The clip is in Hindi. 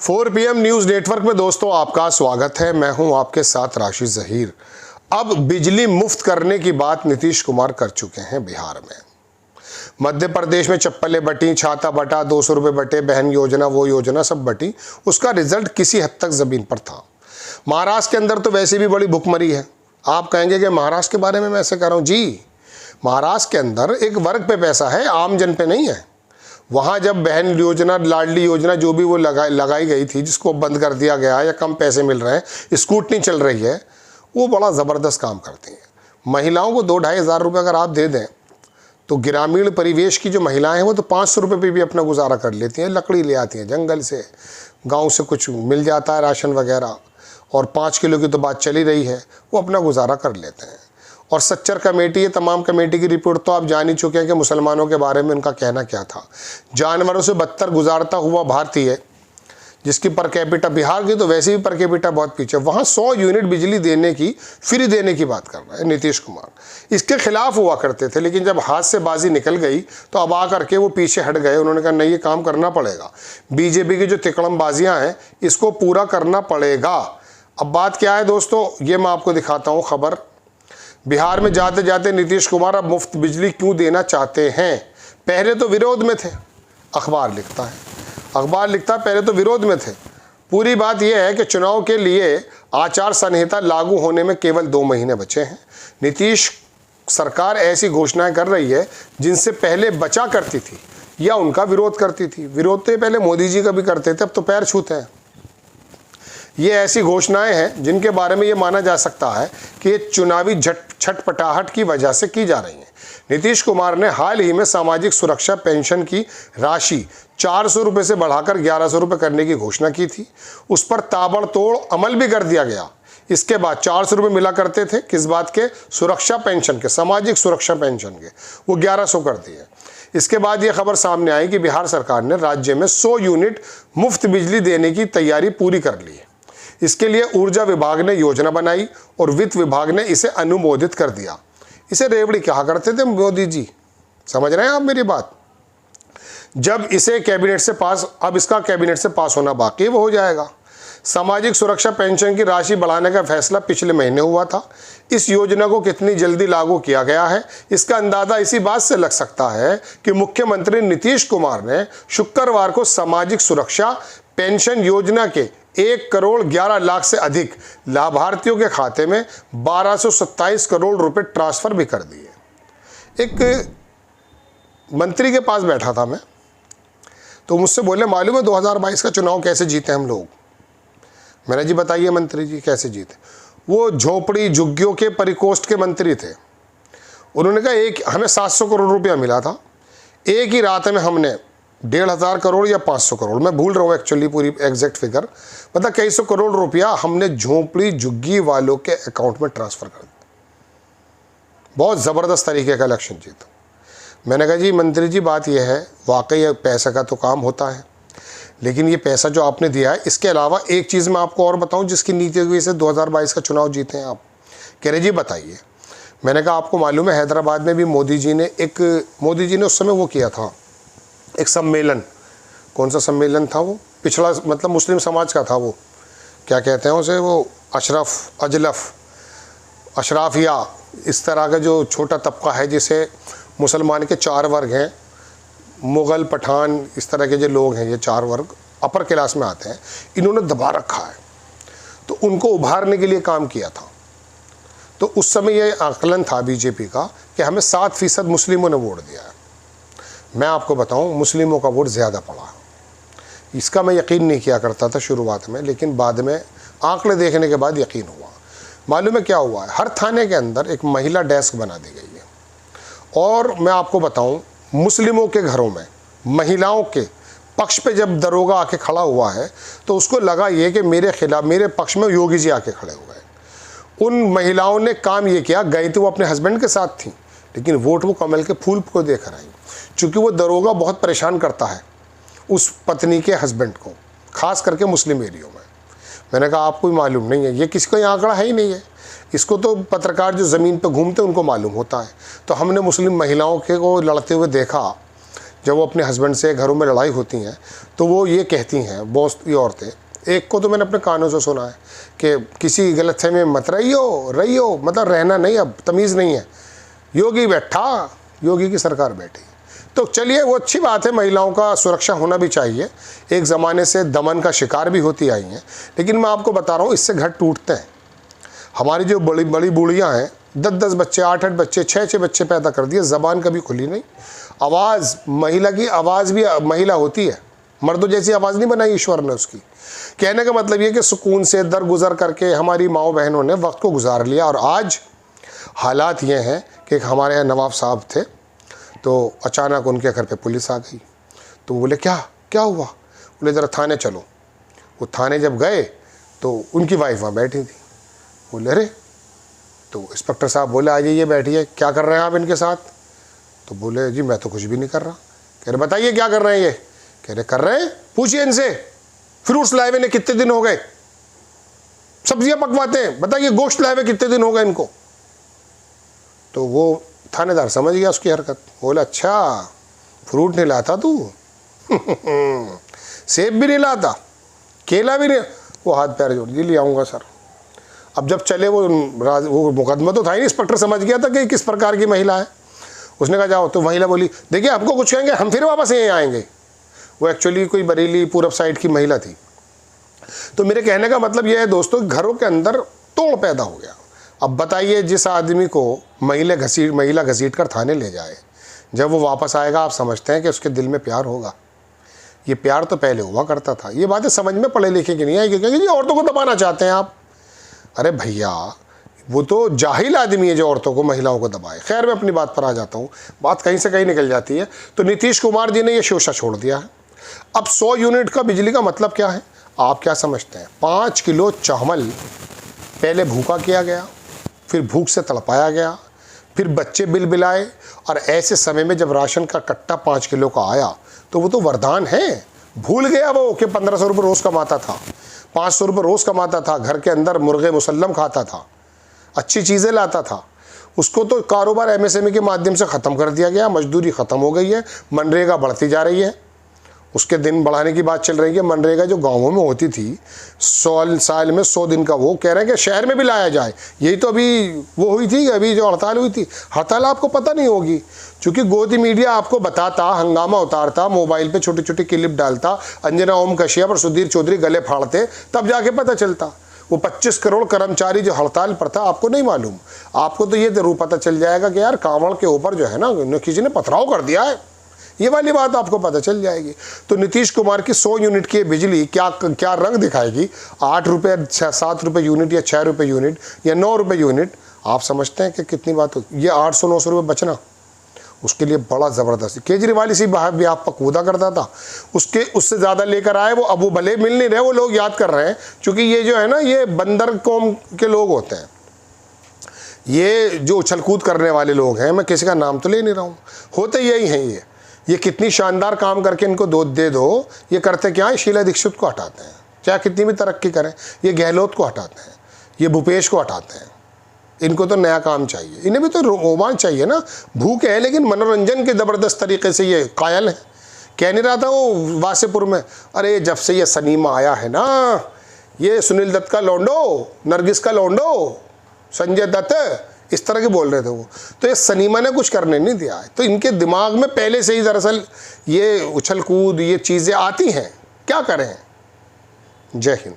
4 PM न्यूज़ नेटवर्क में दोस्तों आपका स्वागत है। मैं हूं आपके साथ राशिद ज़हीर। अब बिजली मुफ्त करने की बात नीतीश कुमार कर चुके हैं बिहार में। मध्य प्रदेश में चप्पलें बटी, छाता बटा, 200 रुपये बटे, बहन योजना वो योजना सब बटी। उसका रिजल्ट किसी हद तक ज़मीन पर था। महाराष्ट्र के अंदर तो वैसे भी बड़ी भुखमरी है। आप कहेंगे कि महाराष्ट्र के बारे में मैं ऐसे कह रहा हूँ। जी, महाराष्ट्र के अंदर एक वर्ग पे पैसा है, आम जन पे नहीं है। वहाँ जब बहन योजना, लाडली योजना जो भी वो लगाई गई थी, जिसको बंद कर दिया गया या कम पैसे मिल रहे हैं, स्कूटनी चल रही है, वो बड़ा ज़बरदस्त काम करती हैं। महिलाओं को 2-2.5 हज़ार रुपये अगर आप दे दें तो ग्रामीण परिवेश की जो महिलाएं हैं वो तो 500 रुपये पे भी अपना गुजारा कर लेती हैं। लकड़ी ले आती हैं जंगल से, गांव से कुछ मिल जाता है राशन वगैरह, और 5 किलो की तो बात चली रही है, वो अपना गुजारा कर लेते हैं। और सच्चर कमेटी, ये तमाम कमेटी की रिपोर्ट तो आप जान ही चुके हैं कि मुसलमानों के बारे में उनका कहना क्या था। जानवरों से बदतर गुजारता हुआ भारतीय, जिसकी पर कैपिटा, बिहार की तो वैसे भी पर कैपिटा बहुत पीछे, वहाँ 100 यूनिट बिजली देने की, फ्री देने की बात कर रहा है नीतीश कुमार। इसके खिलाफ हुआ करते थे, लेकिन जब हाथ से बाजी निकल गई तो अब आ करके वो पीछे हट गए। उन्होंने कहा नहीं, ये काम करना पड़ेगा। बीजेपी की जो तिकड़मबाजियाँ हैं इसको पूरा करना पड़ेगा। अब बात क्या है दोस्तों, ये मैं आपको दिखाता हूँ खबर। बिहार में जाते जाते नीतीश कुमार अब मुफ्त बिजली क्यों देना चाहते हैं। पहले तो विरोध में थे, अखबार लिखता है पहले तो विरोध में थे। पूरी बात यह है कि चुनाव के लिए आचार संहिता लागू होने में केवल 2 महीने बचे हैं। नीतीश सरकार ऐसी घोषणाएं कर रही है जिनसे पहले बचा करती थी या उनका विरोध करती थी। विरोध तो पहले मोदी जी का भी करते थे, अब तो पैर छूते हैं। ये ऐसी घोषणाएं हैं जिनके बारे में ये माना जा सकता है कि ये चुनावी छटपटाहट की वजह से की जा रही हैं। नीतीश कुमार ने हाल ही में सामाजिक सुरक्षा पेंशन की राशि 400 रुपये से बढ़ाकर 1100 रुपये करने की घोषणा की थी। उस पर ताबड़तोड़ अमल भी कर दिया गया। इसके बाद 400 रुपये मिला करते थे, किस बात के, सुरक्षा पेंशन के, सामाजिक सुरक्षा पेंशन के, वो 1100 कर दिए। इसके बाद ये खबर सामने आई कि बिहार सरकार ने राज्य में 100 यूनिट मुफ्त बिजली देने की तैयारी पूरी कर ली है। इसके लिए ऊर्जा विभाग ने योजना बनाई और वित्त विभाग ने इसे अनुमोदित कर दिया। इसे रेवड़ी कहा करते थे मोदी जी, समझ रहे हैं आप मेरी बात। जब इसे कैबिनेट से पास, अब इसका कैबिनेट से पास होना बाकी है, वो हो जाएगा। सामाजिक सुरक्षा पेंशन की राशि बढ़ाने का फैसला पिछले महीने हुआ था। इस योजना को कितनी जल्दी लागू किया गया है, इसका अंदाजा इसी बात से लग सकता है कि मुख्यमंत्री नीतीश कुमार ने शुक्रवार को सामाजिक सुरक्षा पेंशन योजना के 1,11,00,000 से अधिक लाभार्थियों के खाते में 1227 करोड़ रुपए ट्रांसफर भी कर दिए। एक मंत्री के पास बैठा था मैं, तो मुझसे बोले मालूम है 2022 का चुनाव कैसे जीते हम लोग। मैंने जी बताइए मंत्री जी कैसे जीते। वो झोपड़ी झुग्गियों के परिकोष्ठ के मंत्री थे। उन्होंने कहा हमें 700 करोड़ रुपया मिला था, एक ही रात में हमने 1,500 करोड़ या 500 करोड़, मैं भूल रहा हूँ एक्चुअली पूरी एग्जैक्ट फिगर, मतलब कई सौ करोड़ रुपया हमने झोंपड़ी झुग्गी वालों के अकाउंट में ट्रांसफ़र कर दिया। बहुत ज़बरदस्त तरीके का इलेक्शन जीता। मैंने कहा जी मंत्री जी बात यह है, वाकई पैसा का तो काम होता है, लेकिन ये पैसा जो आपने दिया है, इसके अलावा एक चीज़ मैं आपको और बताऊँ जिसकी नीति की वजह से 2022 का चुनाव जीते हैं आप। कह रहे जी बताइए। मैंने कहा आपको मालूम है हैदराबाद में भी मोदी जी ने उस समय वो किया था एक सम्मेलन। कौन सा सम्मेलन था वो, पिछड़ा मतलब मुस्लिम समाज का था, वो क्या कहते हैं उसे, वो अशराफिया, इस तरह का जो छोटा तबका है जिसे मुसलमान के 4 वर्ग हैं, मुग़ल, पठान, इस तरह के जो लोग हैं, ये 4 वर्ग अपर क्लास में आते हैं, इन्होंने दबा रखा है। तो उनको उभारने के लिए काम किया था। तो उस समय ये आकलन था बीजेपी का कि हमें 7% मुस्लिमों ने वोट दिया है। मैं आपको बताऊं मुस्लिमों का वोट ज़्यादा पड़ा। इसका मैं यकीन नहीं किया करता था शुरुआत में, लेकिन बाद में आंकड़े देखने के बाद यकीन हुआ। मालूम है क्या हुआ है, हर थाने के अंदर एक महिला डेस्क बना दी गई है। और मैं आपको बताऊं मुस्लिमों के घरों में महिलाओं के पक्ष पे जब दरोगा आके खड़ा हुआ है तो उसको लगा ये कि मेरे पक्ष में योगी जी आके खड़े हो गए। उन महिलाओं ने काम ये किया, गई तो वो अपने हस्बैंड के साथ थी, लेकिन वोट वो कमल के फूल को देकर आई। चूँकि वो दरोगा बहुत परेशान करता है उस पत्नी के हस्बैंड को, ख़ास करके मुस्लिम एरियो में। मैंने कहा आपको भी मालूम नहीं है, ये किसी का आंकड़ा है ही नहीं है, इसको तो पत्रकार जो ज़मीन पर घूमते उनको मालूम होता है। तो हमने मुस्लिम महिलाओं के को लड़ते हुए देखा जब वो अपने हस्बैंड से घरों में लड़ाई होती हैं तो वो ये कहती हैं, बॉस ये औरतें, एक को तो मैंने अपने कानों से सुना है कि किसी गलतफहमी में मत रहियो, मतलब रहना नहीं, अब तमीज़ नहीं है, योगी बैठा, योगी की सरकार बैठी। तो चलिए वो अच्छी बात है, महिलाओं का सुरक्षा होना भी चाहिए, एक ज़माने से दमन का शिकार भी होती आई हैं, लेकिन मैं आपको बता रहा हूँ इससे घर टूटते हैं। हमारी जो बड़ी बड़ी बूढ़ियाँ हैं, 10-10 बच्चे, 8-8 बच्चे, 6-6 बच्चे पैदा कर दिए, ज़बान कभी खुली नहीं। आवाज़, महिला की आवाज़ भी महिला होती है, मर्दों जैसी आवाज़ नहीं बनाई ईश्वर ने उसकी। कहने का मतलब ये कि सुकून से दरगुजर करके हमारी माओ बहनों ने वक्त को गुजार लिया। और आज हालात ये हैं कि हमारे यहाँ नवाब साहब थे, तो अचानक उनके घर पे पुलिस आ गई। तो बोले क्या हुआ? बोले ज़रा थाने चलो। वो थाने जब गए तो उनकी वाइफ वहाँ बैठी थी। बोले अरे, तो इंस्पेक्टर साहब बोले आ जाइए बैठिए, क्या कर रहे हैं आप इनके साथ? तो बोले जी मैं तो कुछ भी नहीं कर रहा। कह रहे बताइए क्या कर रहे हैं ये? कह रहे कर रहे हैं, पूछिए इनसे, फ्रूट्स लाए हुए ने कितने दिन हो गए, सब्जियां पकवाते हैं, बताइए गोश्त लाए हुए कितने दिन हो गए इनको। तो वो थानेदार समझ गया उसकी हरकत, बोला अच्छा फ्रूट नहीं लाता तू सेब भी नहीं लाता, केला भी नहीं। वो हाथ पैर जोड़ दिए, ले आऊँगा सर। अब जब चले वो मुकदमा तो था ही नहीं, इंस्पेक्टर समझ गया था कि किस प्रकार की महिला है। उसने कहा जाओ। तो महिला बोली देखिए आपको कुछ कहेंगे हम फिर वापस यहीं आएंगे। वो एक्चुअली कोई बरेली पूरब साइड की महिला थी। तो मेरे कहने का मतलब यह है दोस्तों, घरों के अंदर तोड़ पैदा हो गया। अब बताइए जिस आदमी को महिला घसीट कर थाने ले जाए, जब वो वापस आएगा आप समझते हैं कि उसके दिल में प्यार होगा? ये प्यार तो पहले हुआ करता था। ये बातें समझ में पढ़े लिखे की नहीं आएगी, क्योंकि जी औरतों को दबाना चाहते हैं आप। अरे भैया वो तो जाहिल आदमी है जो औरतों को, महिलाओं को दबाए। खैर मैं अपनी बात पर आ जाता हूँ, बात कहीं से कहीं निकल जाती है। तो नीतीश कुमार जी ने ये शोषा छोड़ दिया है। अब 100 यूनिट का बिजली का मतलब क्या है आप क्या समझते हैं? 5 किलो चावल पहले भूखा किया गया, फिर भूख से तड़पाया गया, फिर बच्चे बिलबिलाए, और ऐसे समय में जब राशन का कट्टा 5 किलो का आया तो वो तो वरदान है। भूल गया वो कि 1500 रुपये रोज़ कमाता था, 500 रुपये रोज़ कमाता था, घर के अंदर मुर्गे मुसल्लम खाता था, अच्छी चीज़ें लाता था। उसको तो कारोबार एमएसएमई के माध्यम से ख़त्म कर दिया गया, मजदूरी ख़त्म हो गई है, मनरेगा बढ़ती जा रही है, उसके दिन बढ़ाने की बात चल रही है। मनरेगा जो गाँवों में होती थी साल में 100 दिन का, वो कह रहे हैं कि शहर में भी लाया जाए। यही तो अभी वो हुई थी, अभी जो हड़ताल हुई थी। हड़ताल आपको पता नहीं होगी, क्योंकि गोदी मीडिया आपको बताता, हंगामा उतारता, मोबाइल पे छोटी छोटी क्लिप डालता, अंजना ओम कश्यप और सुधीर चौधरी गले फाड़ते, तब जाके पता चलता। वो 25 करोड़ कर्मचारी जो हड़ताल पर था आपको नहीं मालूम। आपको तो ये जरूर पता चल जाएगा कि यार कांवड़ के ऊपर जो है ना किसी ने पथराव कर दिया है, ये वाली बात आपको पता चल जाएगी। तो नीतीश कुमार की 100 यूनिट की बिजली क्या रंग दिखाएगी? 8 रुपये, 7 रुपये यूनिट, या 6 रुपये यूनिट, या 9 रुपये यूनिट। आप समझते हैं कि कितनी बात होती? ये 800-900 रुपये बचना उसके लिए बड़ा ज़बरदस्त। केजरीवाल इसी व्यापक कूदा करता था, उससे ज़्यादा लेकर आए वो। अब वो भले मिल नहीं रहे, वो लोग याद कर रहे हैं, क्योंकि ये जो है ना ये बंदर कौम के लोग होते हैं, ये जो उछल कूद करने वाले लोग हैं। मैं किसी का नाम तो ले नहीं रहा हूँ, होते यही हैं ये कितनी शानदार काम करके इनको दे दो, ये करते क्या है? शीला दीक्षित को हटाते हैं, चाहे कितनी भी तरक्की करें। ये गहलोत को हटाते हैं, ये भूपेश को हटाते हैं। इनको तो नया काम चाहिए, इन्हें भी तो रोमांच चाहिए ना। भूख है लेकिन मनोरंजन के ज़बरदस्त तरीके से ये कायल है। कह नहीं रहा था वो वासेपुर में, अरे जब से ये सनीमा आया है ना, ये सुनील दत्त का लौंडो, नरगिस का लौंडो, संजय दत्त, इस तरह के बोल रहे थे वो। तो ये सनीमा ने कुछ करने नहीं दिया है। तो इनके दिमाग में पहले से ही दरअसल ये उछल कूद, ये चीज़ें आती हैं, क्या करें। जय हिंद।